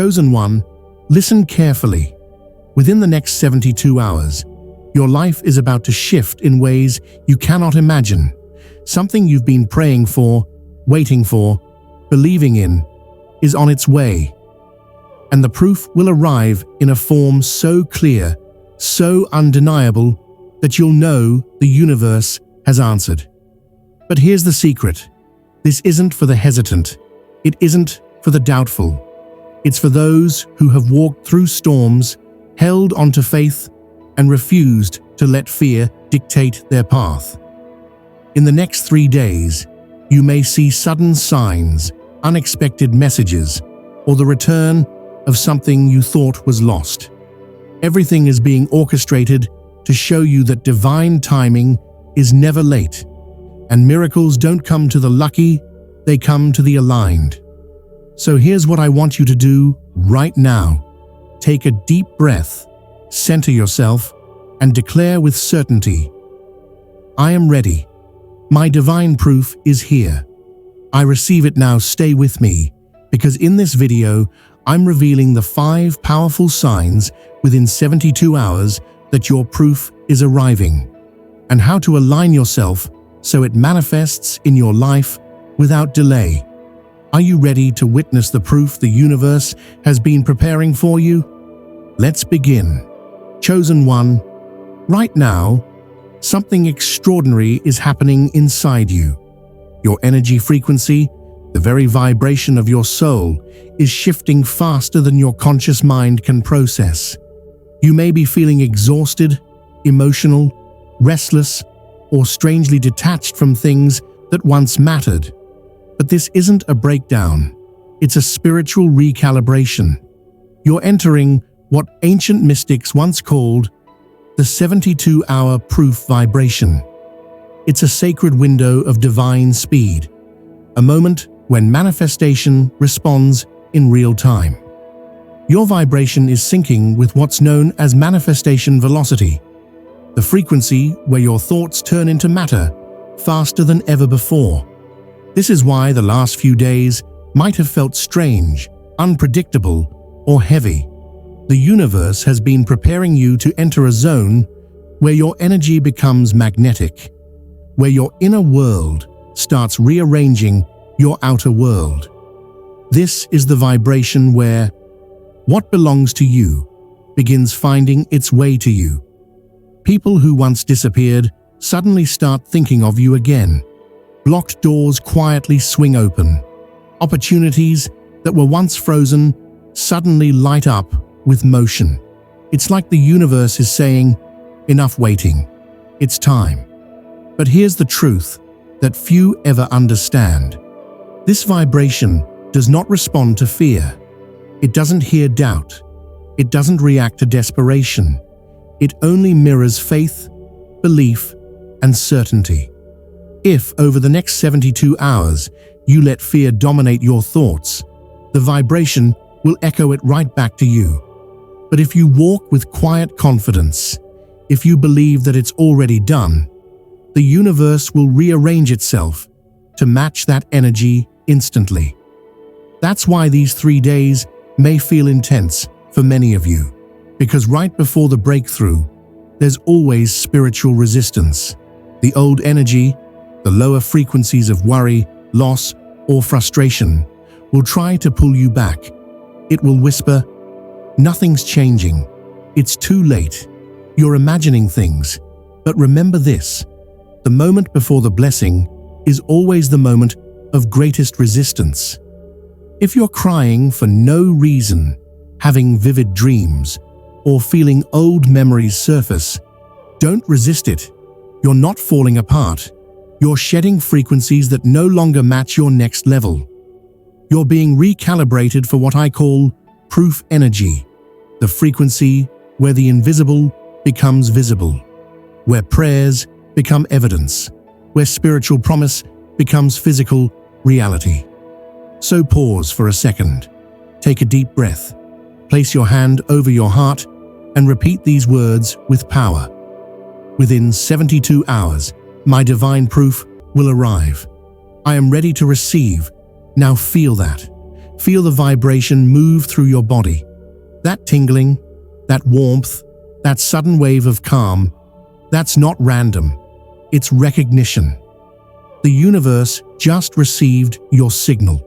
Chosen one, listen carefully. Within the next 72 hours, your life is about to shift in ways you cannot imagine. Something you've been praying for, waiting for, believing in, is on its way. And the proof will arrive in a form so clear, so undeniable, that you'll know the universe has answered. But here's the secret. This isn't for the hesitant. It isn't for the doubtful. It's for those who have walked through storms, held onto faith, and refused to let fear dictate their path. In the next 3 days, you may see sudden signs, unexpected messages, or the return of something you thought was lost. Everything is being orchestrated to show you that divine timing is never late, and miracles don't come to the lucky, they come to the aligned. So here's what I want you to do right now. Take a deep breath, center yourself, and declare with certainty, I am ready. My divine proof is here. I receive it now. Stay with me, because in this video, I'm revealing the 5 powerful signs within 72 hours that your proof is arriving, and how to align yourself so it manifests in your life without delay. Are you ready to witness the proof the universe has been preparing for you? Let's begin. Chosen one, right now, something extraordinary is happening inside you. Your energy frequency, the very vibration of your soul, is shifting faster than your conscious mind can process. You may be feeling exhausted, emotional, restless, or strangely detached from things that once mattered. But this isn't a breakdown. It's a spiritual recalibration. You're entering what ancient mystics once called the 72-hour proof vibration. It's a sacred window of divine speed, a moment when manifestation responds in real time. Your vibration is syncing with what's known as manifestation velocity, the frequency where your thoughts turn into matter faster than ever before. This is why the last few days might have felt strange, unpredictable, or heavy. The universe has been preparing you to enter a zone where your energy becomes magnetic, where your inner world starts rearranging your outer world. This is the vibration where what belongs to you begins finding its way to you. People who once disappeared suddenly start thinking of you again. Blocked doors quietly swing open. Opportunities that were once frozen suddenly light up with motion. It's like the universe is saying, enough waiting. It's time. But here's the truth that few ever understand. This vibration does not respond to fear. It doesn't hear doubt. It doesn't react to desperation. It only mirrors faith, belief, and certainty. If, over the next 72 hours, you let fear dominate your thoughts, the vibration will echo it right back to you. But if you walk with quiet confidence, if you believe that it's already done, the universe will rearrange itself to match that energy instantly. That's why these 3 days may feel intense for many of you, because right before the breakthrough, there's always spiritual resistance. The old energy, the lower frequencies of worry, loss, or frustration will try to pull you back. It will whisper, nothing's changing. It's too late. You're imagining things. But remember this, the moment before the blessing is always the moment of greatest resistance. If you're crying for no reason, having vivid dreams, or feeling old memories surface, don't resist it. You're not falling apart. You're shedding frequencies that no longer match your next level. You're being recalibrated for what I call proof energy, the frequency where the invisible becomes visible, where prayers become evidence, where spiritual promise becomes physical reality. So pause for a second. Take a deep breath. Place your hand over your heart and repeat these words with power. Within 72 hours, my divine proof will arrive. I am ready to receive. Now feel that. Feel the vibration move through your body. That tingling, that warmth, that sudden wave of calm, that's not random. It's recognition. The universe just received your signal.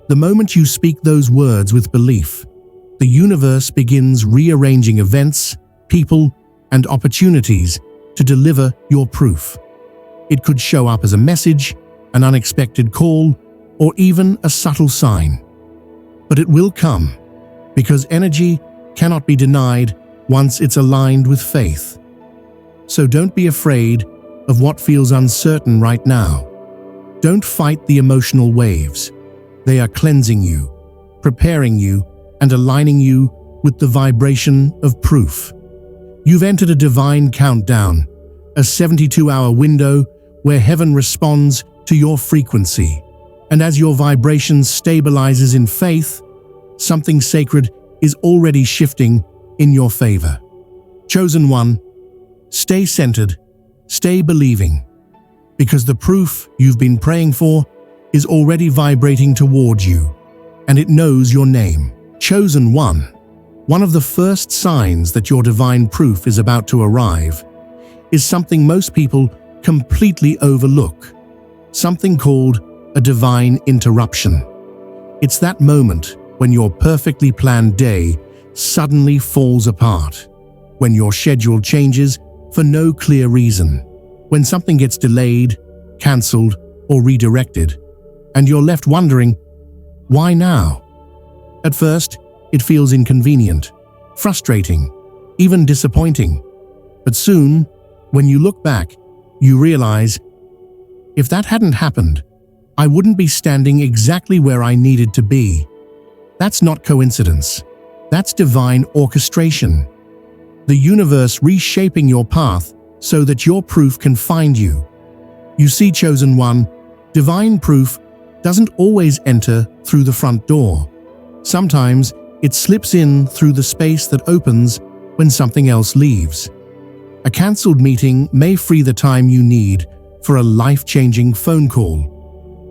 The moment you speak those words with belief, the universe begins rearranging events, people, and opportunities to deliver your proof. It could show up as a message, an unexpected call, or even a subtle sign. But it will come, because energy cannot be denied once it's aligned with faith. So don't be afraid of what feels uncertain right now. Don't fight the emotional waves. They are cleansing you, preparing you, and aligning you with the vibration of proof. You've entered a divine countdown, a 72-hour window where heaven responds to your frequency. And as your vibration stabilizes in faith, something sacred is already shifting in your favor. Chosen one, stay centered, stay believing, because the proof you've been praying for is already vibrating towards you, and it knows your name. Chosen one of the first signs that your divine proof is about to arrive is something most people completely overlook, something called a divine interruption. It's that moment when your perfectly planned day suddenly falls apart, when your schedule changes for no clear reason, when something gets delayed, cancelled, or redirected, and you're left wondering, why now? At first, it feels inconvenient, frustrating, even disappointing. But soon, when you look back, you realize, if that hadn't happened, I wouldn't be standing exactly where I needed to be. That's not coincidence. That's divine orchestration. The universe reshaping your path so that your proof can find you. You see, chosen one, divine proof doesn't always enter through the front door. Sometimes it slips in through the space that opens when something else leaves. A cancelled meeting may free the time you need for a life-changing phone call.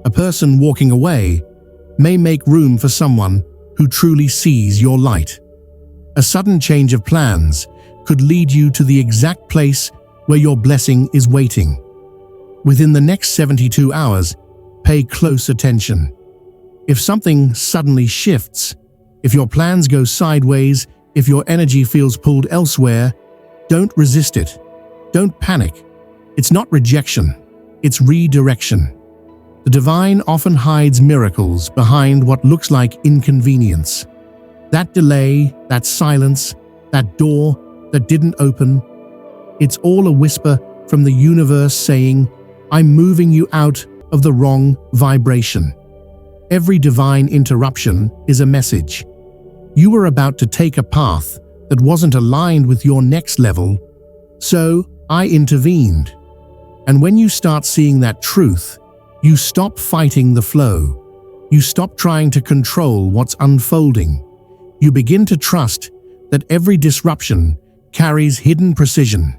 A person walking away may make room for someone who truly sees your light. A sudden change of plans could lead you to the exact place where your blessing is waiting. Within the next 72 hours, pay close attention. If something suddenly shifts, if your plans go sideways, if your energy feels pulled elsewhere, don't resist it. Don't panic. It's not rejection, it's redirection. The divine often hides miracles behind what looks like inconvenience. That delay, that silence, that door that didn't open, it's all a whisper from the universe saying, I'm moving you out of the wrong vibration. Every divine interruption is a message. You were about to take a path that wasn't aligned with your next level, so I intervened. And when you start seeing that truth, you stop fighting the flow. You stop trying to control what's unfolding. You begin to trust that every disruption carries hidden precision.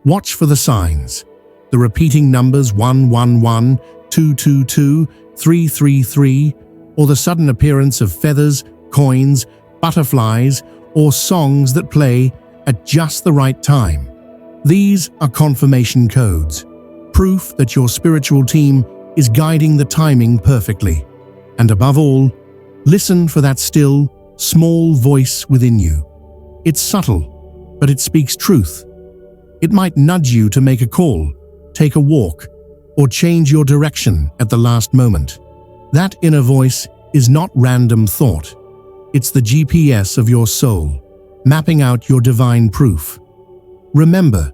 Watch for the signs, the repeating numbers 111, 222, 333, or the sudden appearance of feathers, coins, butterflies, or songs that play at just the right time. These are confirmation codes, proof that your spiritual team is guiding the timing perfectly. And above all, listen for that still, small voice within you. It's subtle, but it speaks truth. It might nudge you to make a call, take a walk, or change your direction at the last moment. That inner voice is not random thought. It's the GPS of your soul, mapping out your divine proof. Remember,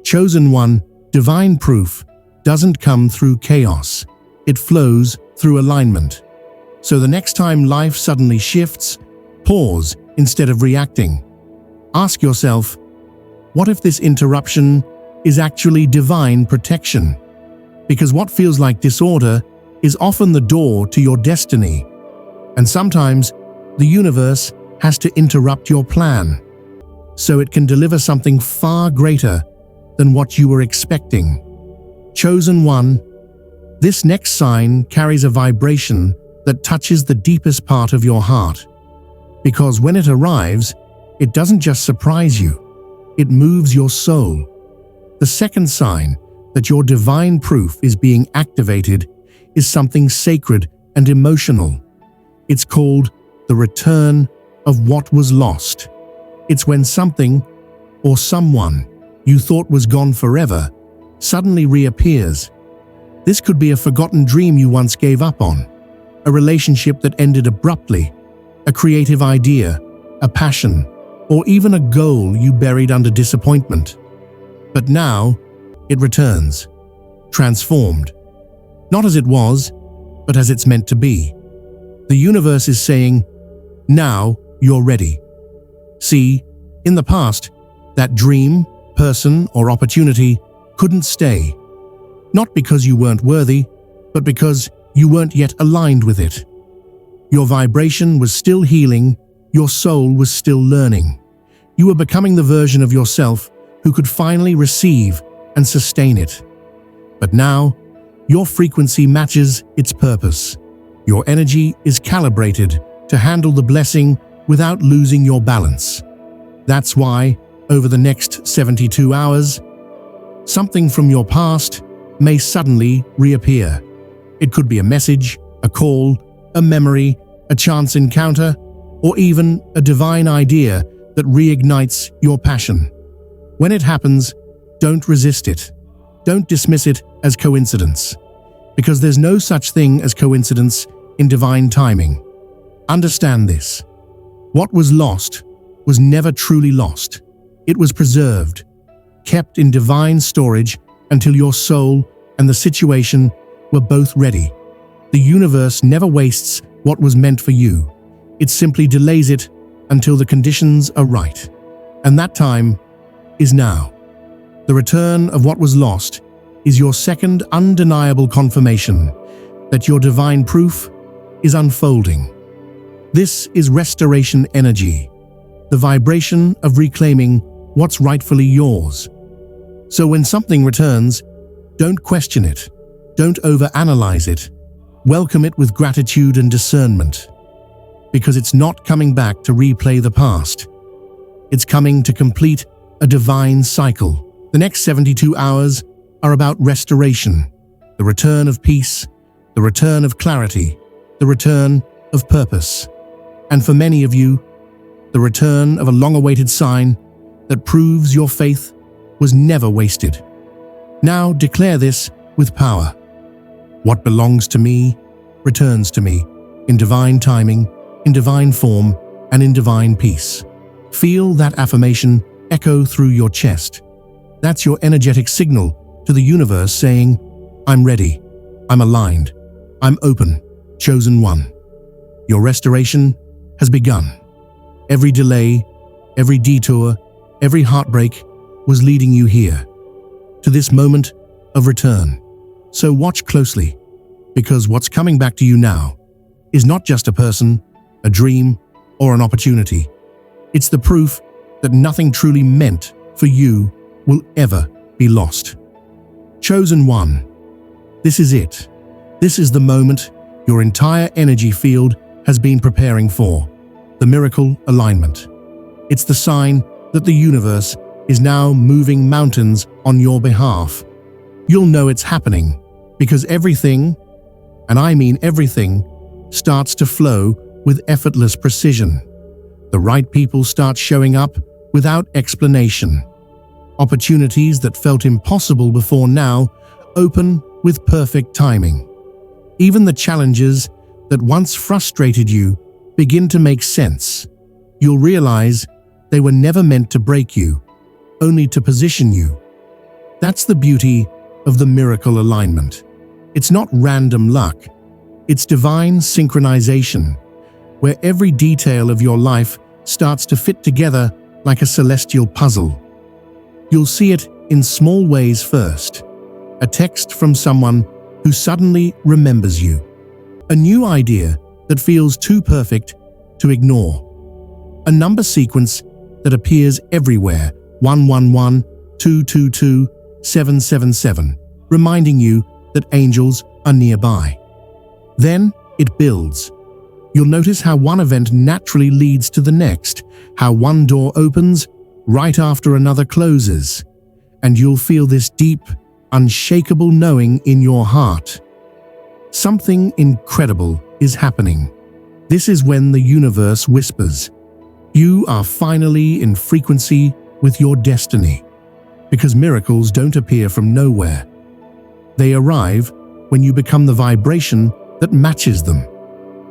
chosen one, divine proof doesn't come through chaos. It flows through alignment. So the next time life suddenly shifts, pause instead of reacting. Ask yourself, what if this interruption is actually divine protection? Because what feels like disorder is often the door to your destiny. And sometimes the universe has to interrupt your plan so it can deliver something far greater than what you were expecting. Chosen one, this next sign carries a vibration that touches the deepest part of your heart. Because when it arrives, it doesn't just surprise you, it moves your soul. The second sign that your divine proof is being activated is something sacred and emotional. It's called the return of what was lost. It's when something or someone you thought was gone forever suddenly reappears. This could be a forgotten dream you once gave up on, a relationship that ended abruptly, a creative idea, a passion, or even a goal you buried under disappointment. But now, it returns, transformed. Not as it was, but as it's meant to be. The universe is saying, now you're ready. See, in the past, that dream, person, or opportunity couldn't stay. Not because you weren't worthy, but because you weren't yet aligned with it. Your vibration was still healing, your soul was still learning. You were becoming the version of yourself who could finally receive and sustain it. But now, your frequency matches its purpose. Your energy is calibrated to handle the blessing without losing your balance. That's why, over the next 72 hours, something from your past may suddenly reappear. It could be a message, a call, a memory, a chance encounter, or even a divine idea that reignites your passion. When it happens, don't resist it. Don't dismiss it as coincidence, because there's no such thing as coincidence in divine timing. Understand this. What was lost was never truly lost. It was preserved, kept in divine storage until your soul and the situation were both ready. The universe never wastes what was meant for you. It simply delays it until the conditions are right. And that time is now. The return of what was lost is your second undeniable confirmation that your divine proof is unfolding. This is restoration energy, the vibration of reclaiming what's rightfully yours. So when something returns, don't question it. Don't overanalyze it. Welcome it with gratitude and discernment. Because it's not coming back to replay the past. It's coming to complete a divine cycle. The next 72 hours are about restoration, the return of peace, the return of clarity, the return of purpose. And for many of you, the return of a long-awaited sign that proves your faith was never wasted. Now declare this with power. What belongs to me returns to me in divine timing, in divine form, and in divine peace. Feel that affirmation echo through your chest. That's your energetic signal to the universe saying, I'm ready, I'm aligned, I'm open, chosen one. Your restoration has begun. Every delay, every detour, every heartbreak was leading you here, to this moment of return. So watch closely, because what's coming back to you now is not just a person, a dream, or an opportunity. It's the proof that nothing truly meant for you will ever be lost. Chosen one. This is it. This is the moment your entire energy field has been preparing for. The miracle alignment. It's the sign that the universe is now moving mountains on your behalf. You'll know it's happening because everything, and I mean everything, starts to flow with effortless precision. The right people start showing up without explanation. Opportunities that felt impossible before now open with perfect timing. Even the challenges that once frustrated you begin to make sense. You'll realize they were never meant to break you, only to position you. That's the beauty of the miracle alignment. It's not random luck. It's divine synchronization, where every detail of your life starts to fit together like a celestial puzzle. You'll see it in small ways first. A text from someone who suddenly remembers you. A new idea that feels too perfect to ignore. A number sequence that appears everywhere, 111, 222, 777, reminding you that angels are nearby. Then it builds. You'll notice how one event naturally leads to the next, how one door opens right after another closes, and you'll feel this deep, unshakable knowing in your heart. Something incredible is happening. This is when the universe whispers, "You are finally in frequency with your destiny." Because miracles don't appear from nowhere. They arrive when you become the vibration that matches them.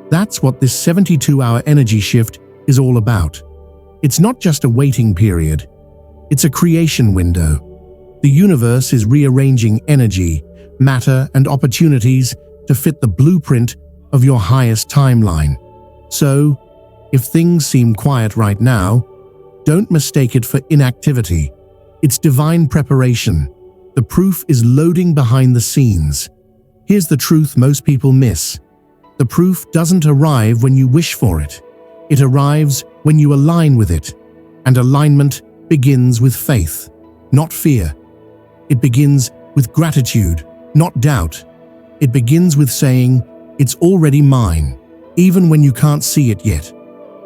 That's what this 72-hour energy shift is all about. It's not just a waiting period. It's a creation window. The universe is rearranging energy, matter, and opportunities to fit the blueprint of your highest timeline. So, if things seem quiet right now, don't mistake it for inactivity. It's divine preparation. The proof is loading behind the scenes. Here's the truth most people miss. The proof doesn't arrive when you wish for it. It arrives when you align with it. And alignment begins with faith, not fear. It begins with gratitude, not doubt. It begins with saying, "It's already mine," even when you can't see it yet.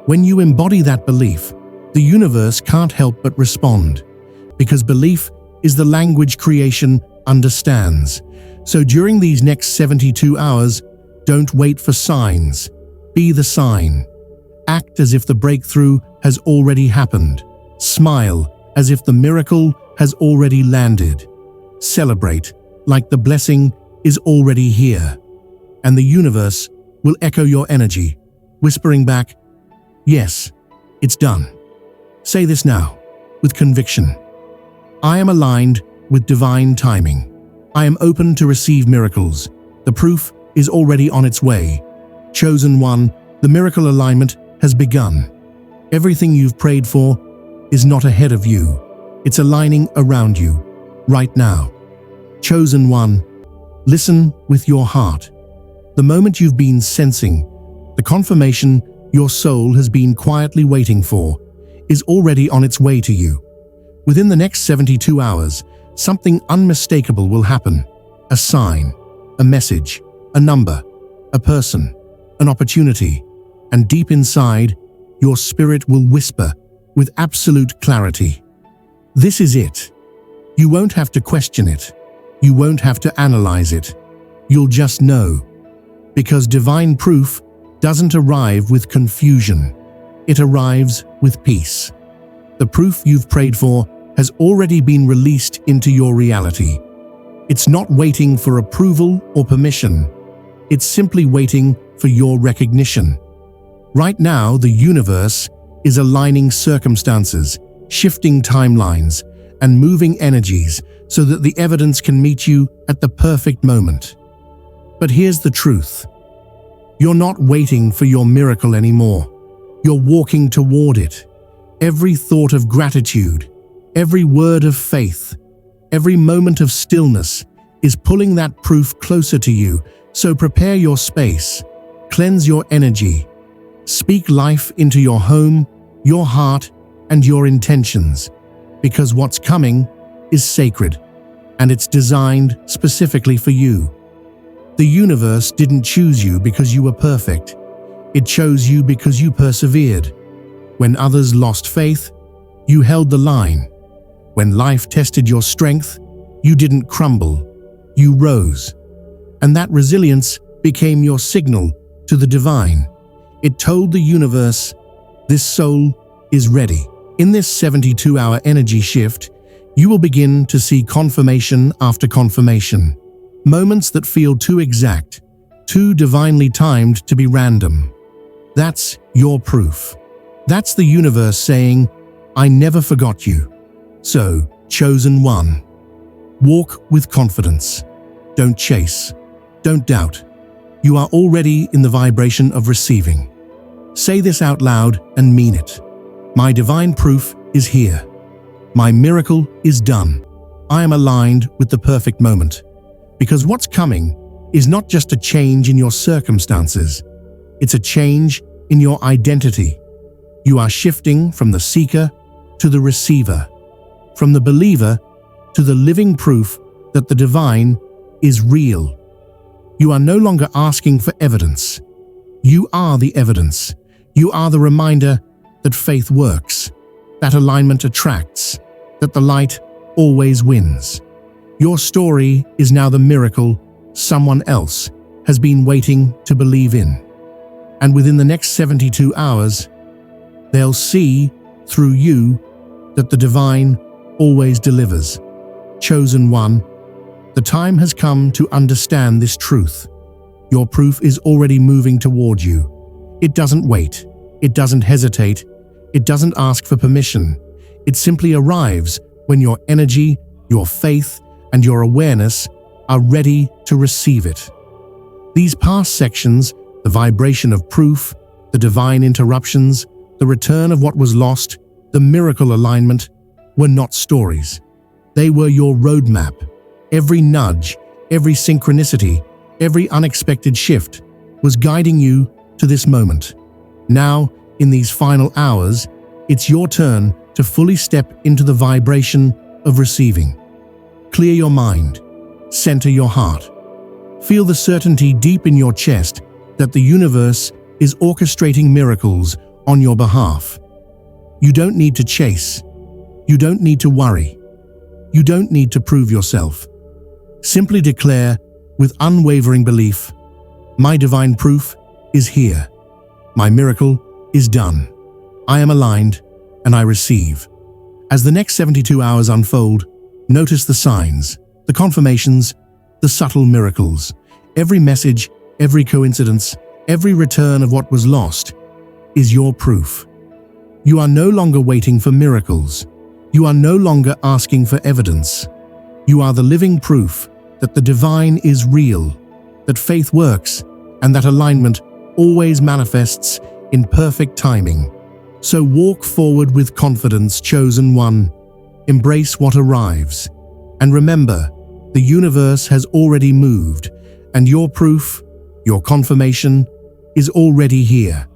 When you embody that belief, the universe can't help but respond. Because belief is the language creation understands. So during these next 72 hours, don't wait for signs. Be the sign. Act as if the breakthrough has already happened. Smile as if the miracle has already landed. Celebrate like the blessing is already here. And the universe will echo your energy, whispering back, "Yes, it's done." Say this now, with conviction. I am aligned with divine timing. I am open to receive miracles. The proof is already on its way. Chosen one, the miracle alignment has begun. Everything you've prayed for is not ahead of you. It's aligning around you, right now. Chosen one, listen with your heart. The moment you've been sensing, the confirmation your soul has been quietly waiting for, is already on its way to you. Within the next 72 hours, something unmistakable will happen. A sign, a message, a number, a person, an opportunity, and deep inside, your spirit will whisper with absolute clarity. This is it. You won't have to question it. You won't have to analyze it. You'll just know. Because divine proof doesn't arrive with confusion. It arrives with peace. The proof you've prayed for has already been released into your reality. It's not waiting for approval or permission. It's simply waiting for your recognition. Right now, the universe is aligning circumstances, shifting timelines, and moving energies so that the evidence can meet you at the perfect moment. But here's the truth. You're not waiting for your miracle anymore. You're walking toward it. Every thought of gratitude, every word of faith, every moment of stillness is pulling that proof closer to you. So prepare your space, cleanse your energy, speak life into your home, your heart, and your intentions. Because what's coming is sacred, and it's designed specifically for you. The universe didn't choose you because you were perfect. It chose you because you persevered. When others lost faith, you held the line. When life tested your strength, you didn't crumble, you rose. And that resilience became your signal to the divine. It told the universe, this soul is ready. In this 72-hour energy shift, you will begin to see confirmation after confirmation. Moments that feel too exact, too divinely timed to be random. That's your proof. That's the universe saying, I never forgot you. So, chosen one. Walk with confidence. Don't chase. Don't doubt. You are already in the vibration of receiving. Say this out loud and mean it. My divine proof is here. My miracle is done. I am aligned with the perfect moment. Because what's coming is not just a change in your circumstances. It's a change in your identity. You are shifting from the seeker to the receiver, from the believer to the living proof that the divine is real. You are no longer asking for evidence. You are the evidence. You are the reminder that faith works, that alignment attracts, that the light always wins. Your story is now the miracle someone else has been waiting to believe in. And within the next 72 hours, they'll see through you that the divine always delivers. Chosen one, the time has come to understand this truth. Your proof is already moving toward you. It doesn't wait. It doesn't hesitate. It doesn't ask for permission. It simply arrives when your energy, your faith, and your awareness are ready to receive it. These past sections, the vibration of proof, the divine interruptions, the return of what was lost, the miracle alignment, were not stories. They were your roadmap. Every nudge, every synchronicity, every unexpected shift was guiding you to this moment. Now, in these final hours, it's your turn to fully step into the vibration of receiving. Clear your mind. Center your heart. Feel the certainty deep in your chest that the universe is orchestrating miracles on your behalf. You don't need to chase. You don't need to worry. You don't need to prove yourself. Simply declare with unwavering belief, my divine proof is here. My miracle is done. I am aligned and I receive. As the next 72 hours unfold, notice the signs, the confirmations, the subtle miracles. Every message, every coincidence, every return of what was lost is your proof. You are no longer waiting for miracles. You are no longer asking for evidence. You are the living proof that the divine is real, that faith works, and that alignment always manifests in perfect timing. So walk forward with confidence, chosen one. Embrace what arrives. And remember, the universe has already moved, and your proof, your confirmation, is already here.